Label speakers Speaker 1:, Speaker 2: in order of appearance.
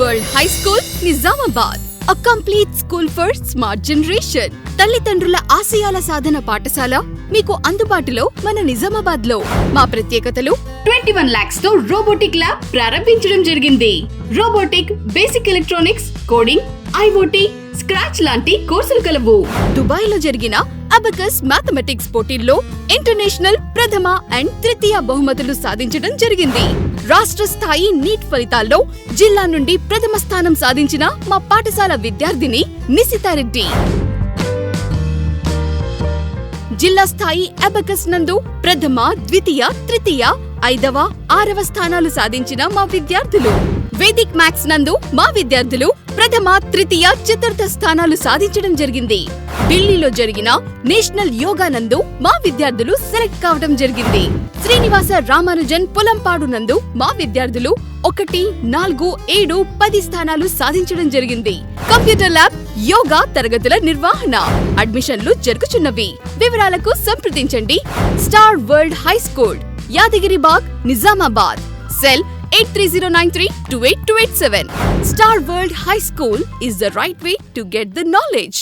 Speaker 1: World high school Nizamabad, a complete school for smart generation. తల్లిదండ్రుల ఆశయాల సాధన పాఠశాల మీకు అందుబాటులో మన నిజామాబాద్ లో. మా ప్రత్యేకతలు 21 lakhs తో రోబోటిక్ ల్యాబ్ ప్రారంభించడం జరిగింది. Robotic, basic electronics, coding, IoT, scratch లాంటి కోర్సులు కలవు. దుబాయ్ లో జరిగిన అబకస్ మ్యాథమెటిక్స్ పోటీల్లో ఇంటర్నేషనల్ ప్రథమ అండ్ తృతీయ బహుమతులు సాధించడం జరిగింది. రాష్ట్ర స్థాయి నీట్ ఫలితాల్లో జిల్లా నుండి ప్రథమ స్థానం సాధించిన మా పాఠశాల విద్యార్థిని నిశితారెడ్డి. జిల్లా స్థాయి అబకస్ నందు ప్రథమ, ద్వితీయ, తృతీయ, 5వ, 6వ స్థానాలు సాధించిన మా విద్యార్థులు. వేదిక్ మ్యాథ్స్ నందు మా విద్యార్థులు ప్రథమ, తృతీయ, చతుర్థ స్థానాలు సాధించడం జరిగింది. ఢిల్లీలో జరిగిన నేషనల్ యోగా నందు మా విద్యార్థులు సెలెక్ట్ కావడం జరిగింది. శ్రీనివాస రామానుజన్ పులంపాడు నందు మా విద్యార్థులు 1, 4, 7, 10 స్థానాలు సాధించడం జరిగింది. కంప్యూటర్ ల్యాబ్, యోగా తరగతుల నిర్వహణ, అడ్మిషన్లు జరుగుచున్నవి. వివరాలకు సంప్రదించండి star world high school, Yadagiribagh, Nizamabad. Cell 8309328287. Star World High School is the right way to get the knowledge.